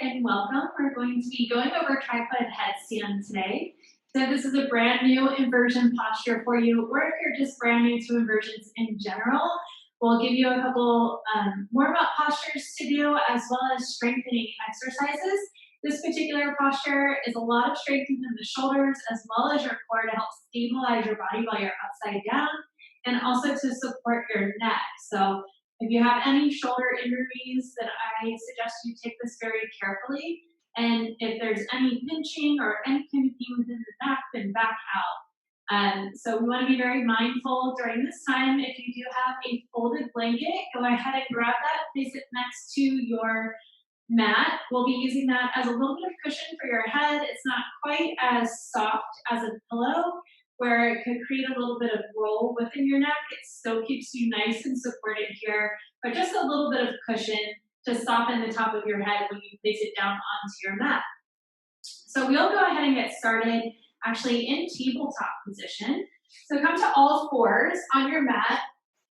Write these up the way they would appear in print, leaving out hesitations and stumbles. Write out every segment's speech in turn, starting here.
and welcome. We're going to be going over tripod headstand today. So this is a brand new inversion posture for you, or if you're just brand new to inversions in general, we'll give you a couple warm-up postures to do as well as strengthening exercises. This particular posture is a lot of strength within the shoulders as well as your core to help stabilize your body while you're upside down and also to support your neck. So if you have any shoulder injuries, then I suggest you take this very carefully. And if there's any pinching or any kind of thing within the neck, then back out. So we want to be very mindful during this time. If you do have a folded blanket, go ahead and grab that, place it next to your mat. We'll be using that as a little bit of cushion for your head. It's not quite as soft as a pillow, where it could create a little bit of roll within your neck. It still keeps you nice and supported here, but just a little bit of cushion to soften the top of your head when you place it down onto your mat. So we'll go ahead and get started actually in tabletop position. So come to all fours on your mat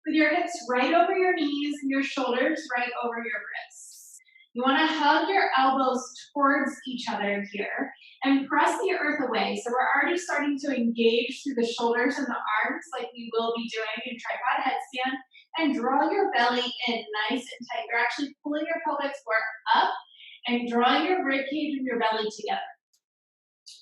with your hips right over your knees and your shoulders right over your wrists. You want to hug your elbows towards each other here and press the earth away. So we're already starting to engage through the shoulders and the arms like we will be doing in tripod headstand, and draw your belly in nice and tight. You're actually pulling your pelvic floor up and drawing your rib cage and your belly together.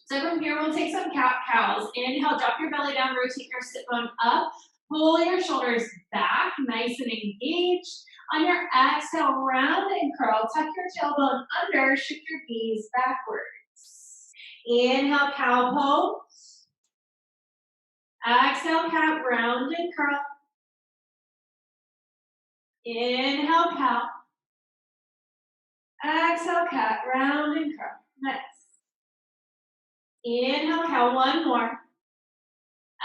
So from here, we'll take some cat cows. Inhale, drop your belly down, rotate your sit bone up, pull your shoulders back, nice and engaged. On your exhale, round and curl, tuck your tailbone under, shift your gaze backwards. Inhale, cow pose. Exhale, cat, round and curl. Inhale, cow. Exhale, cat, round and curl. Nice. Inhale, cow, one more.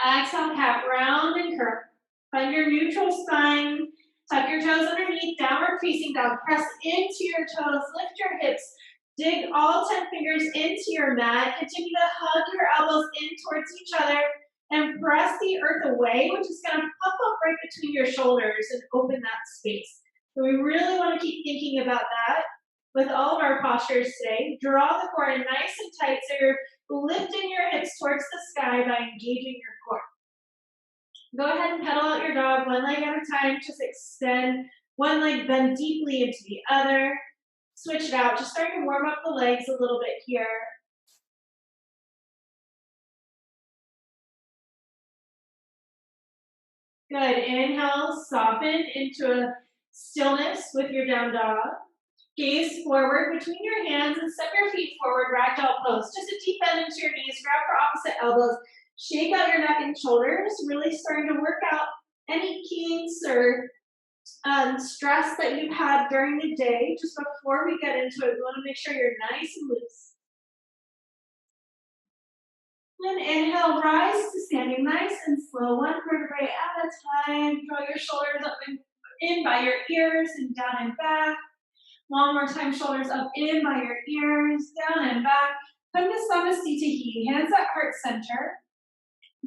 Exhale, cat, round and curl. Find your neutral spine. Tuck your toes underneath, downward facing dog. Press into your toes, lift your hips. Dig all 10 fingers into your mat. Continue to hug your elbows in towards each other and press the earth away, which is going to pop up right between your shoulders and open that space. So we really want to keep thinking about that with all of our postures today. Draw the core in nice and tight so you're lifting your hips towards the sky by engaging your core. Go ahead and pedal out your dog one leg at a time. Just extend one leg, bend deeply into the other. Switch it out. Just starting to warm up the legs a little bit here. Good. Inhale, soften into a stillness with your down dog. Gaze forward between your hands and step your feet forward, ragdoll pose. Just a deep bend into your knees. Grab for opposite elbows. Shake out your neck and shoulders, really starting to work out any kinks or stress that you've had during the day. Just before we get into it, we want to make sure you're nice and loose. And inhale, rise to standing nice and slow, one vertebrae at a time. Draw your shoulders up and in by your ears and down and back. One more time, shoulders up in by your ears, down and back. Come to Samasthita He, hands at heart center.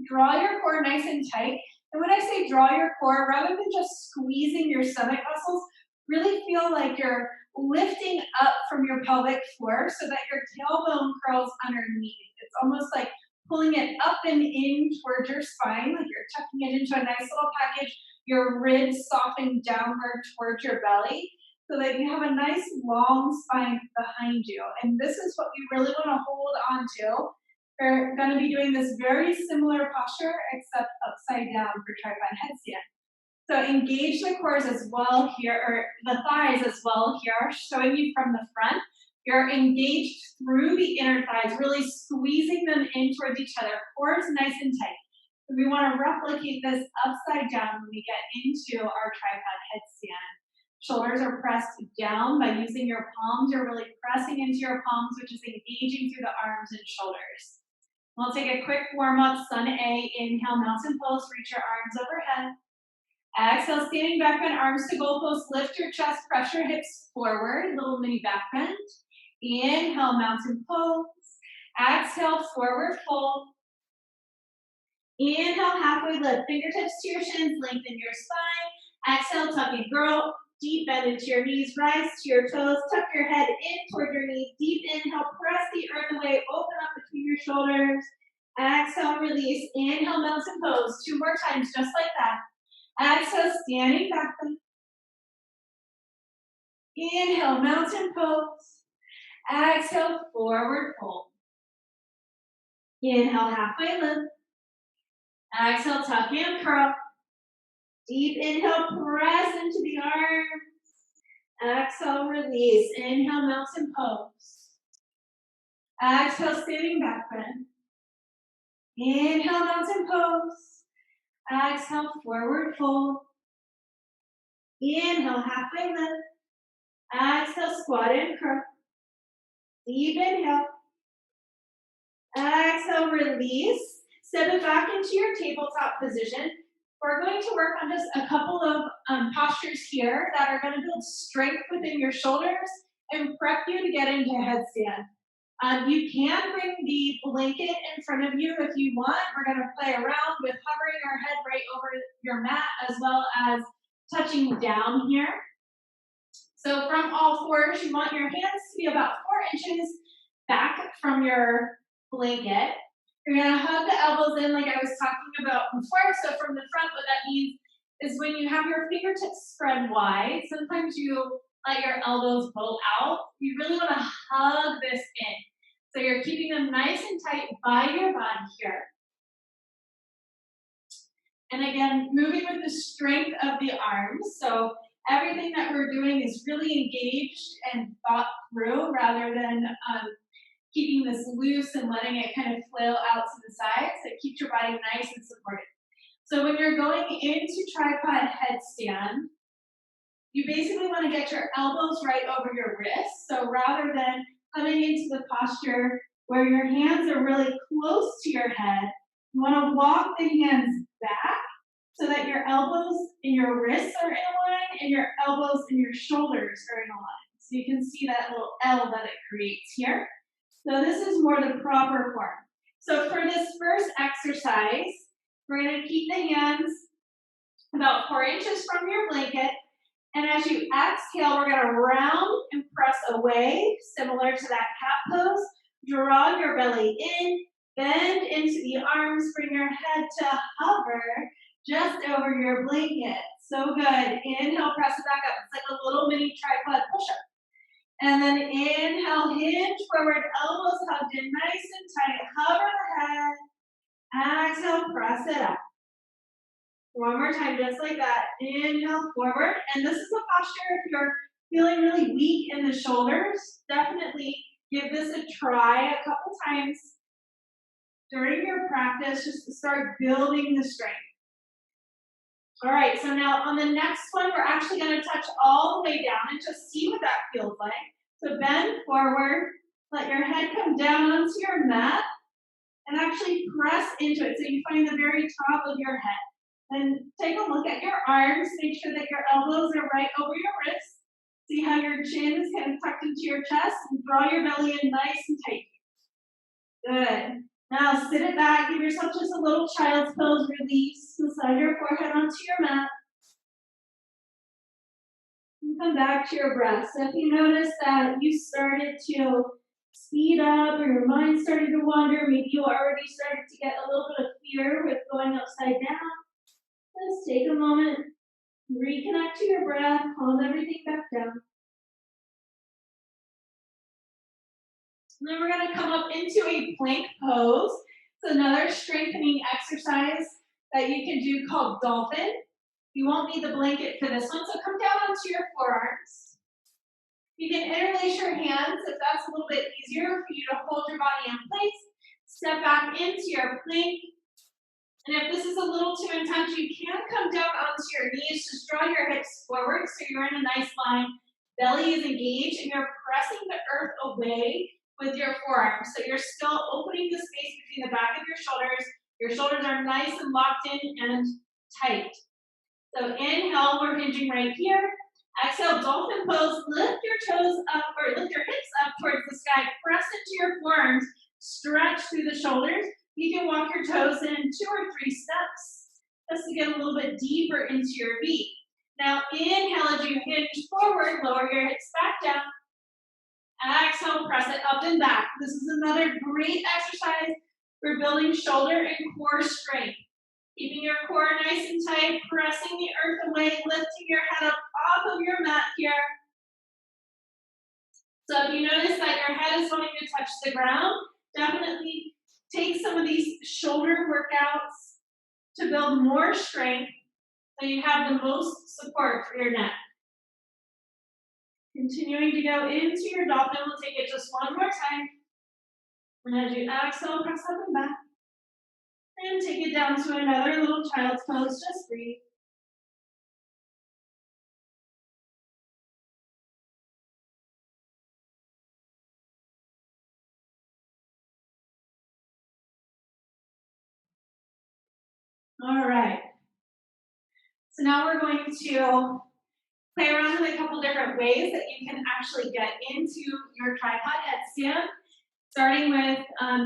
Draw your core nice and tight. And when I say draw your core, rather than just squeezing your stomach muscles, really feel like you're lifting up from your pelvic floor so that your tailbone curls underneath. It's almost like pulling it up and in towards your spine, like you're tucking it into a nice little package. Your ribs soften downward towards your belly so that you have a nice long spine behind you. And this is what we really want to hold on to. We're going to be doing this very similar posture, except upside down for tripod headstand. So engage the cores as well here, or the thighs as well here, showing you from the front. You're engaged through the inner thighs, really squeezing them in towards each other. Cores nice and tight. So we want to replicate this upside down when we get into our tripod headstand. Shoulders are pressed down by using your palms. You're really pressing into your palms, which is engaging through the arms and shoulders. We'll take a quick warm-up, Sun A. Inhale, mountain pose, reach your arms overhead. Exhale, standing back bend, arms to goal pose, lift your chest, press your hips forward, little mini back bend. Inhale, mountain pose. Exhale, forward fold. Inhale, halfway lift, fingertips to your shins, lengthen your spine. Exhale, tuck and grow. Deep bend into your knees, rise to your toes, tuck your head in toward your knees. Deep inhale, press the earth away, open up between your shoulders. Exhale, release. Inhale, mountain pose. 2 more times, just like that. Exhale, standing back bend. Inhale, mountain pose. Exhale, forward fold. Inhale, halfway lift. Exhale, tuck and curl. Deep inhale, press into the arms. Exhale, release. Inhale, mountain pose. Exhale, standing back bend. Inhale, mountain pose. Exhale, forward fold. Inhale, halfway lift. Exhale, squat and curl. Deep inhale. Exhale, release. Step it back into your tabletop position. We're going to work on just a couple of postures here that are going to build strength within your shoulders and prep you to get into headstand. You can bring the blanket in front of you if you want. We're going to play around with hovering our head right over your mat as well as touching down here. So from all fours, you want your hands to be about 4 inches back from your blanket. You're going to hug the elbows in like I was talking about before. So from the front, what that means is when you have your fingertips spread wide, sometimes you let your elbows bow out. You really want to hug this in. So you're keeping them nice and tight by your body here. And again, moving with the strength of the arms. So everything that we're doing is really engaged and thought through rather than keeping this loose and letting it kind of flail out to the sides. It keeps your body nice and supported. So when you're going into tripod headstand, you basically want to get your elbows right over your wrists. So rather than coming into the posture where your hands are really close to your head, you want to walk the hands back so that your elbows and your wrists are in a line and your elbows and your shoulders are in a line. So you can see that little L that it creates here. So this is more the proper form. So for this first exercise, we're going to keep the hands about 4 inches from your blanket. And as you exhale, we're going to round and press away, similar to that cat pose. Draw your belly in, bend into the arms, bring your head to hover just over your blanket. So good. Inhale, press it back up. It's like a little mini tripod push-up. And then inhale, hinge forward, elbows hugged in nice and tight. Hover the head. Exhale, press it up. One more time, just like that. Inhale, forward. And this is a posture if you're feeling really weak in the shoulders. Definitely give this a try a couple times during your practice just to start building the strength. All right, so now on the next one, we're actually going to touch all the way down and just see what that feels like. So bend forward, let your head come down onto your mat, and actually press into it so you find the very top of your head. Then take a look at your arms, make sure that your elbows are right over your wrists. See how your chin is kind of tucked into your chest, and draw your belly in nice and tight. Good. Now sit it back, give yourself just a little child's pose, release, massage your forehead onto your mat. And come back to your breath. So if you notice that you started to speed up or your mind started to wander, maybe you already started to get a little bit of fear with going upside down, just take a moment, reconnect to your breath, calm everything back down. And then we're going to come up into a plank pose. It's another strengthening exercise that you can do called dolphin. You won't need the blanket for this one, so come down onto your forearms. You can interlace your hands if that's a little bit easier for you to hold your body in place. Step back into your plank. And if this is a little too intense, you can come down onto your knees. Just draw your hips forward so you're in a nice line. Belly is engaged and you're pressing the earth away with your forearms. So you're still opening the space between the back of your shoulders. Your shoulders are nice and locked in and tight. So inhale, we're hinging right here. Exhale, dolphin pose. Lift your toes up or lift your hips up towards the sky. Press into your forearms. Stretch through the shoulders. You can walk your toes in 2 or 3 steps just to get a little bit deeper into your V. Now inhale as you hinge forward, lower your hips back down. Exhale, press it up and back. This is another great exercise for building shoulder and core strength. Keeping your core nice and tight, pressing the earth away, lifting your head up off of your mat here. So if you notice that your head is wanting to touch the ground, definitely take some of these shoulder workouts to build more strength so you have the most support for your neck. Continuing to go into your dolphin, we'll take it just one more time. And as you exhale, press up and back. And take it down to another little child's pose, just breathe. All right. So now we're going to play around with a couple different ways that you can actually get into your tripod headstand, starting with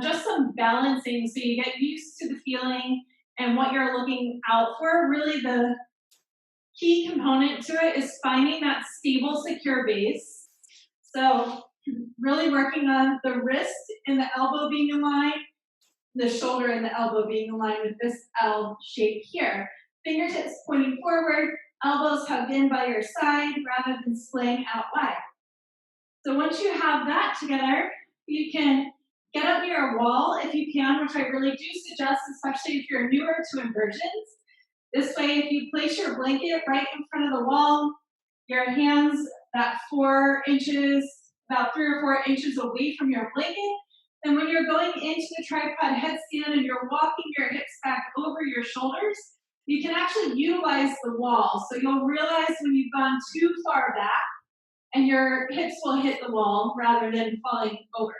just some balancing so you get used to the feeling and what you're looking out for. Really the key component to it is finding that stable, secure base. So really working on the wrist and the elbow being in line, the shoulder and the elbow being in line with this L shape here. Fingertips pointing forward, elbows hugged in by your side rather than splaying out wide. So once you have that together, you can get up near a wall if you can, which I really do suggest, especially if you're newer to inversions. This way, if you place your blanket right in front of the wall, your hands that 4 inches, about 3 or 4 inches away from your blanket, and when you're going into the tripod headstand and you're walking your hips back over your shoulders, you can actually utilize the wall. So you'll realize when you've gone too far back and your hips will hit the wall rather than falling over.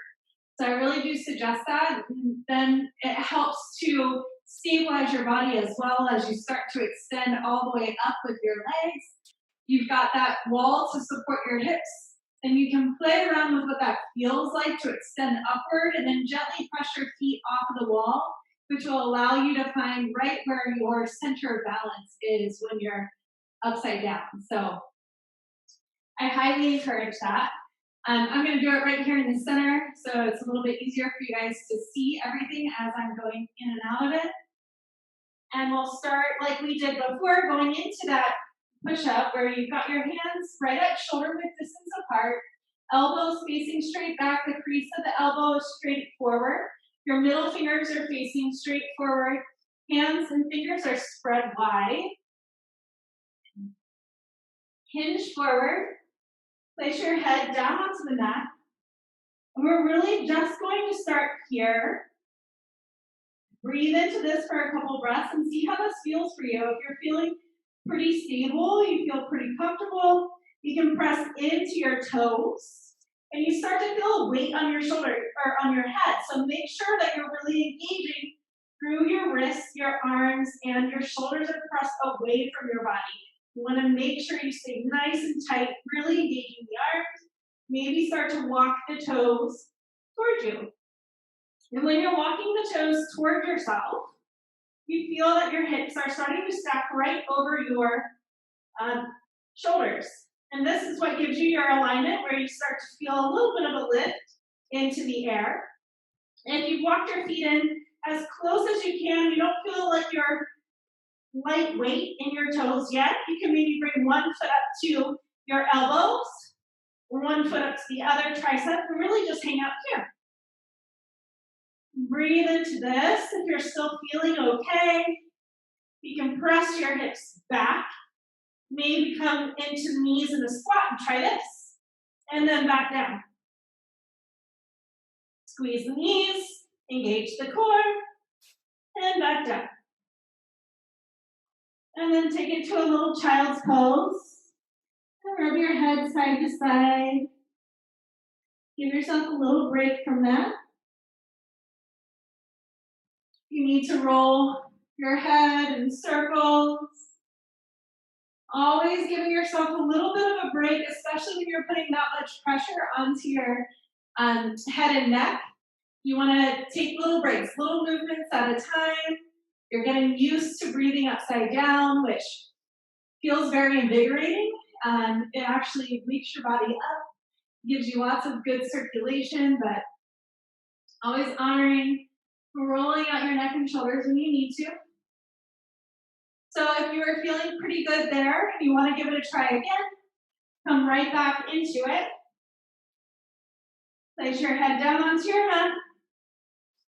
So I really do suggest that. And then it helps to stabilize your body as well as you start to extend all the way up with your legs. You've got that wall to support your hips, and you can play around with what that feels like to extend upward and then gently press your feet off of the wall, which will allow you to find right where your center of balance is when you're upside down. So I highly encourage that. I'm going to do it right here in the center, so it's a little bit easier for you guys to see everything as I'm going in and out of it. And we'll start like we did before, going into that push-up where you've got your hands right at shoulder width distance apart, elbows facing straight back, the crease of the elbow is straight forward, your middle fingers are facing straight forward, hands and fingers are spread wide. Hinge forward, place your head down onto the mat, and we're really just going to start here. Breathe into this for a couple breaths and see how this feels for you. If you're feeling pretty stable, you feel pretty comfortable, you can press into your toes and you start to feel a weight on your shoulder or on your head. So make sure that you're really engaging through your wrists, your arms, and your shoulders are pressed away from your body. You want to make sure you stay nice and tight, really engaging the arms. Maybe start to walk the toes towards you. And when you're walking the toes toward yourself, you feel that your hips are starting to stack right over your shoulders. And this is what gives you your alignment where you start to feel a little bit of a lift into the air. And if you've walked your feet in as close as you can, you don't feel like you're lightweight in your toes yet, you can maybe bring one foot up to your elbows, one foot up to the other tricep, and really just hang out here. Breathe into this. If you're still feeling okay, you can press your hips back. Maybe come into the knees in a squat and try this. And then back down. Squeeze the knees, engage the core, and back down. And then take it to a little child's pose. And rub your head side to side. Give yourself a little break from that. You need to roll your head in circles. Always giving yourself a little bit of a break, especially when you're putting that much pressure onto your head and neck. You want to take little breaks, little movements at a time. You're getting used to breathing upside down, which Feels very invigorating. It actually wakes your body up, gives you lots of good circulation, but always honoring rolling out your neck and shoulders when you need to. So if you are feeling pretty good there and you want to give it a try again, come right back into it. Place your head down onto your mat.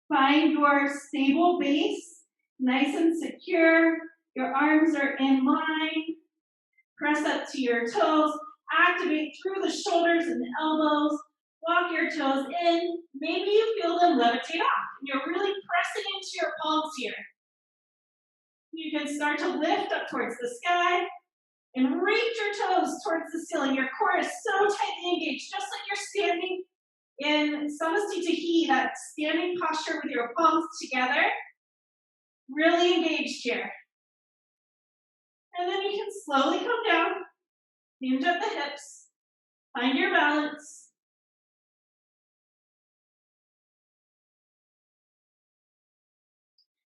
Find your stable base, nice and secure. Your arms are in line. Press up to your toes. Activate through the shoulders and the elbows. Walk your toes in. Maybe you feel them levitate off. You're really pressing into your palms here. You can start to lift up towards the sky and reach your toes towards the ceiling. Your core is so tightly engaged, just like you're standing in Samasthita, that standing posture with your palms together. Really engaged here. And then you can slowly come down, hinge at the hips, find your balance.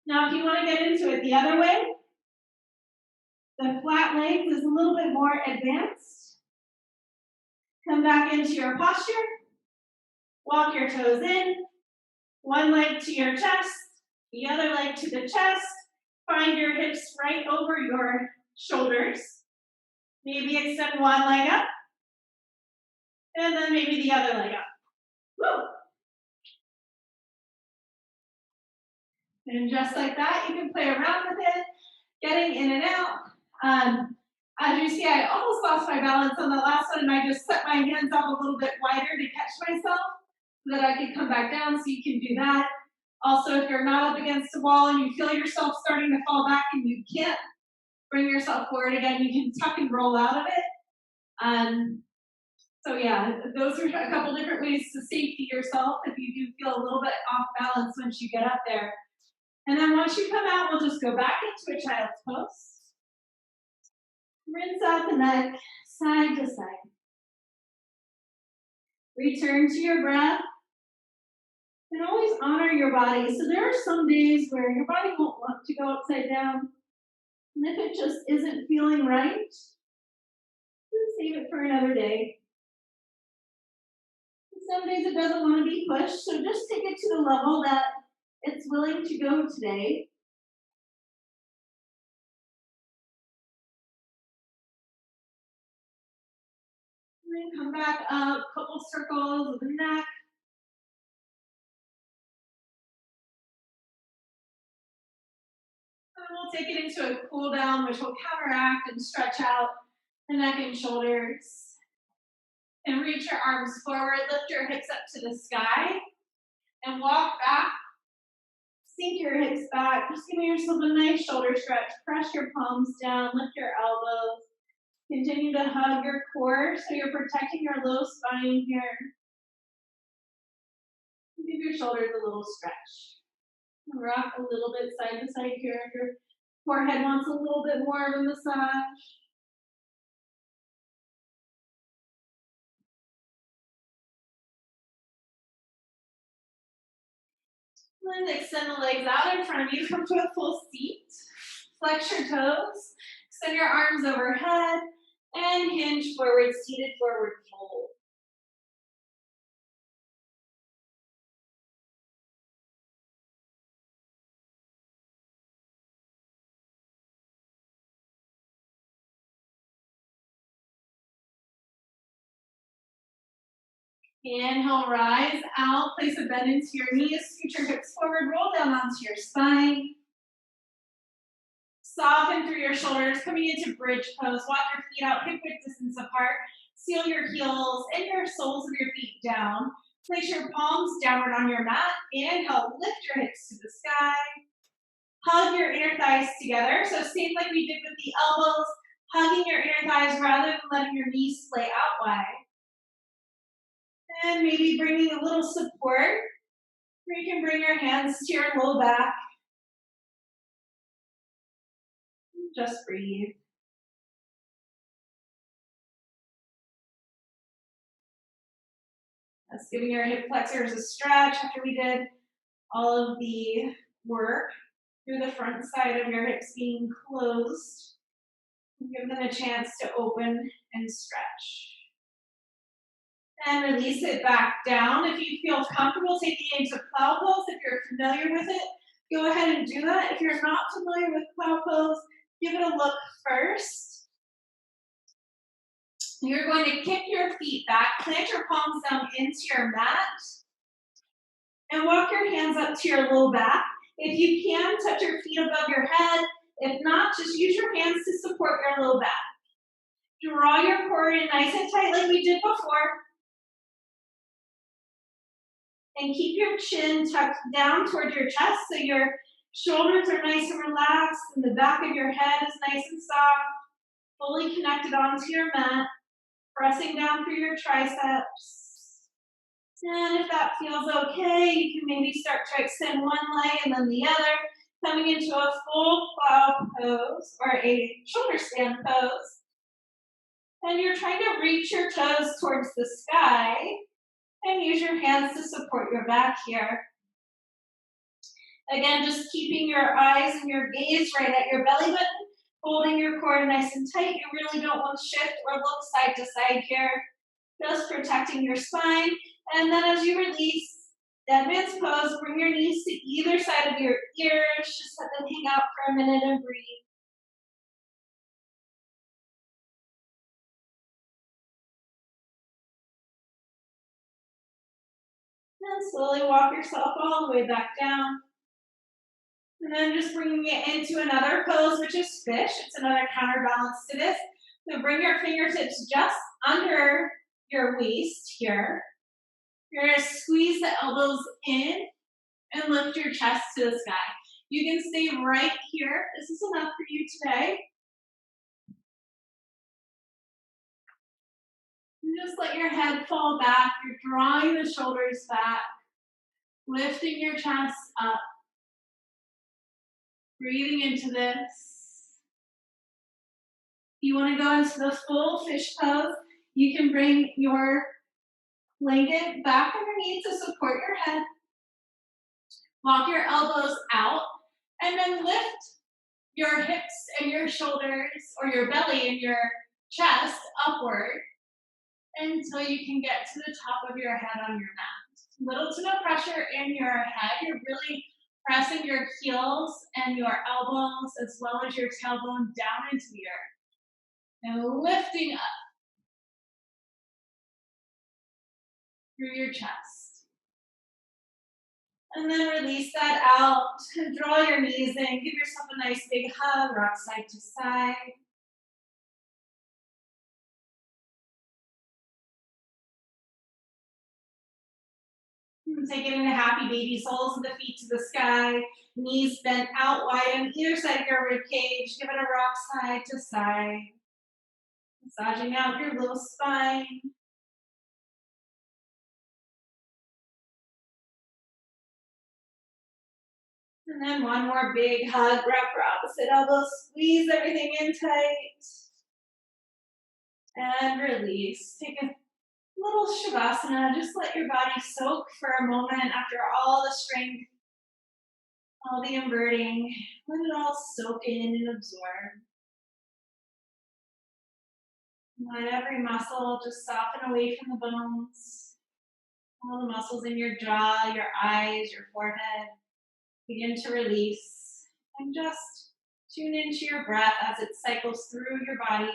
Now, if you want to get into it the other way, the flat legs is a little bit more advanced. Come back into your posture. Walk your toes in. One leg to your chest, the other leg to the chest. Find your hips right over your shoulders. Maybe extend one leg up. And then maybe the other leg up. Woo! And just like that, you can play around with it, getting in and out. As you see, I almost lost my balance on the last one, and I just set my hands up a little bit wider to catch myself so that I could come back down, so you can do that. Also, if you're not up against the wall and you feel yourself starting to fall back and you can't bring yourself forward again, you can tuck and roll out of it. So yeah, those are a couple different ways to safety yourself if you do feel a little bit off balance once you get up there. And then once you come out, we'll just go back into a child's pose. Rinse out the neck, side to side. Return to your breath. And always honor your body. So there are some days where your body won't want to go upside down. And if it just isn't feeling right, then save it for another day. And some days it doesn't want to be pushed, so just take it to the level that it's willing to go today. And then come back up, couple circles with the neck. And we'll take it into a cool down, which will counteract and stretch out the neck and shoulders. And reach your arms forward, lift your hips up to the sky, and walk back. Sink your hips back. Just give yourself a nice shoulder stretch. Press your palms down, lift your elbows. Continue to hug your core so you're protecting your low spine here. Give your shoulders a little stretch. Rock a little bit side to side here if your forehead wants a little bit more of a massage. And then extend the legs out in front of you. Come to a full seat. Flex your toes. Extend your arms overhead. And hinge forward, seated forward fold. Inhale, rise out, place a bend into your knees, scoot your hips forward, roll down onto your spine. Soften through your shoulders, coming into bridge pose. Walk your feet out hip width distance apart. Seal your heels and your soles of your feet down. Place your palms downward on your mat. Inhale, lift your hips to the sky. Hug your inner thighs together. So same like we did with the elbows, hugging your inner thighs rather than letting your knees splay out wide. And maybe bringing a little support, where you can bring your hands to your low back. Just breathe. That's giving your hip flexors a stretch after we did all of the work through the front side of your hips being closed. Give them a chance to open and stretch. And release it back down. If you feel comfortable taking it into plow pose, if you're familiar with it, go ahead and do that. If you're not familiar with plow pose, give it a look first. You're going to kick your feet back, plant your palms down into your mat, and walk your hands up to your low back. If you can, touch your feet above your head. If not, just use your hands to support your low back. Draw your core in nice and tight like we did before. And keep your chin tucked down toward your chest so your shoulders are nice and relaxed and the back of your head is nice and soft, fully connected onto your mat, pressing down through your triceps. And if that feels okay, you can maybe start to extend one leg and then the other, coming into a full plow pose or a shoulder stand pose. And you're trying to reach your toes towards the sky and use your hands to support your back here. Again, just keeping your eyes and your gaze right at your belly button, holding your core nice and tight. You really don't want to shift or look side to side here. Just protecting your spine. And then as you release, advanced pose, bring your knees to either side of your ears. Just let them hang out for a minute and breathe. And slowly walk yourself all the way back down. And then just bringing it into another pose, which is fish. It's another counterbalance to this. So bring your fingertips just under your waist here. You're going to squeeze the elbows in and lift your chest to the sky. You can stay right here. This is enough for you today. And just let your head fall back. You're drawing the shoulders back, lifting your chest up, breathing into this. If you want to go into the full fish pose, you can bring your blanket back underneath to support your head. Walk your elbows out and then lift your hips and your shoulders or your belly and your chest upward until you can get to the top of your head on your mat. Little to no pressure in your head. You're really pressing your heels and your elbows as well as your tailbone down into the earth. And lifting up through your chest. And then release that out. Draw your knees in. Give yourself a nice big hug. Rock side to side. And take it into happy baby. Soles of the feet to the sky. Knees bent out wide on either side of your rib cage. Give it a rock side to side. Massaging out your little spine. And then one more big hug, wrap your opposite elbow, squeeze everything in tight. And release. Take a little shavasana. Just let your body soak for a moment after all the strength, all the inverting. Let it all soak in and absorb. Let every muscle just soften away from the bones. All the muscles in your jaw, your eyes, your forehead. Begin to release and just tune into your breath as it cycles through your body.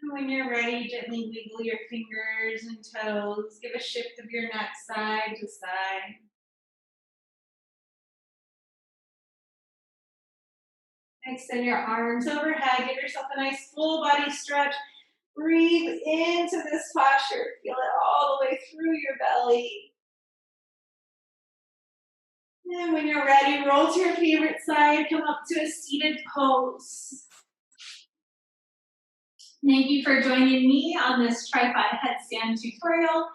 And when you're ready, gently wiggle your fingers and toes. Give a shift of your neck side to side. Extend your arms overhead. Give yourself a nice full body stretch. Breathe into this posture. Feel it all the way through your belly. And when you're ready, roll to your favorite side. Come up to a seated pose. Thank you for joining me on this tripod headstand tutorial.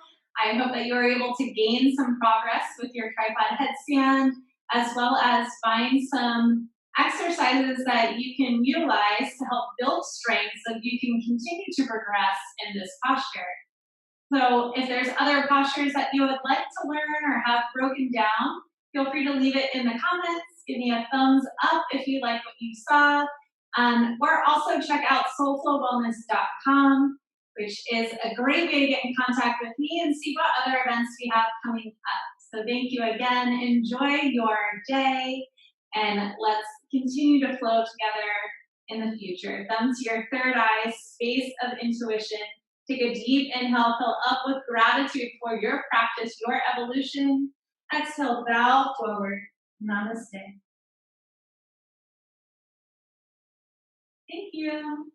I hope that you are able to gain some progress with your tripod headstand, as well as find some exercises that you can utilize to help build strength so you can continue to progress in this posture. So if there's other postures that you would like to learn or have broken down, feel free to leave it in the comments. Give me a thumbs up if you like what you saw. Or also check out soulflowwellness.com, which is a great way to get in contact with me and see what other events we have coming up. So thank you again. Enjoy your day, and let's continue to flow together in the future. Thumb to your third eye, space of intuition. Take a deep inhale, fill up with gratitude for your practice, your evolution. Exhale, bow forward. Namaste. Thank you.